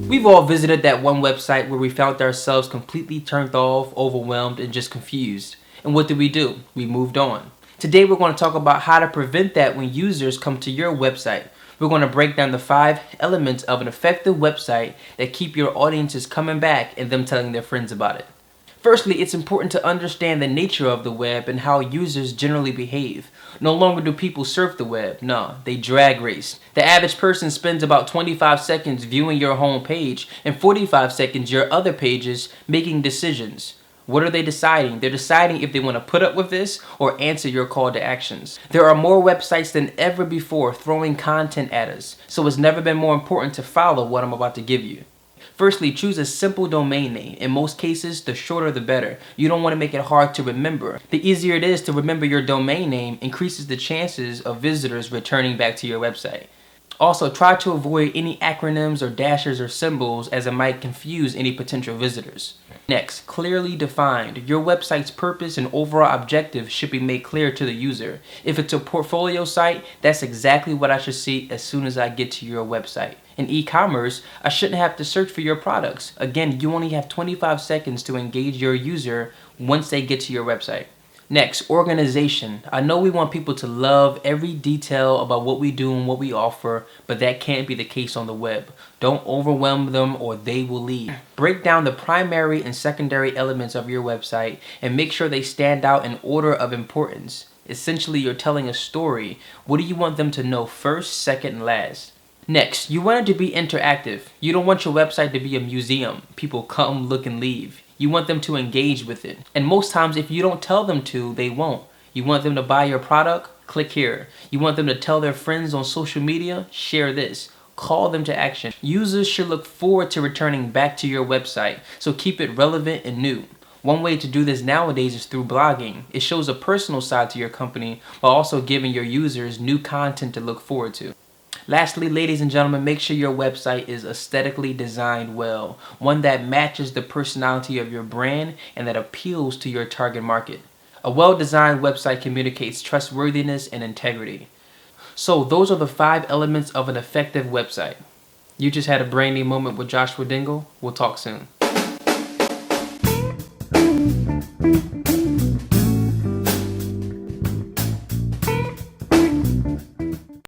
We've all visited that one website where we found ourselves completely turned off, overwhelmed, and just confused. And what did? We moved on. Today we're going to talk about how to prevent that when users come to your website. We're going to break down the 5 elements of an effective website that keep your audiences coming back and them telling their friends about it. Firstly, it's important to understand the nature of the web and how users generally behave. No longer do people surf the web, no, they drag race. The average person spends about 25 seconds viewing your home page and 45 seconds your other pages making decisions. What are they deciding? They're deciding if they want to put up with this or answer your call to actions. There are more websites than ever before throwing content at us, so it's never been more important to follow what I'm about to give you. Firstly, choose a simple domain name. In most cases, the shorter the better. You don't want to make it hard to remember. The easier it is to remember your domain name increases the chances of visitors returning back to your website. Also, try to avoid any acronyms or dashes or symbols as it might confuse any potential visitors. Next, clearly defined. Your website's purpose and overall objective should be made clear to the user. If it's a portfolio site, that's exactly what I should see as soon as I get to your website. In e-commerce, I shouldn't have to search for your products. Again, you only have 25 seconds to engage your user once they get to your website. Next, organization. I know we want people to love every detail about what we do and what we offer, but that can't be the case on the web. Don't overwhelm them or they will leave. Break down the primary and secondary elements of your website and make sure they stand out in order of importance. Essentially, you're telling a story. What do you want them to know first, second, and last? Next, you want it to be interactive. You don't want your website to be a museum. People come, look, and leave. You want them to engage with it. And most times, if you don't tell them to, they won't. You want them to buy your product? Click here. You want them to tell their friends on social media? Share this. Call them to action. Users should look forward to returning back to your website, so keep it relevant and new. One way to do this nowadays is through blogging. It shows a personal side to your company while also giving your users new content to look forward to. Lastly, ladies and gentlemen, make sure your website is aesthetically designed well, one that matches the personality of your brand and that appeals to your target market. A well-designed website communicates trustworthiness and integrity. So those are the 5 elements of an effective website. You just had a brainy moment with Joshua Dingle. We'll talk soon.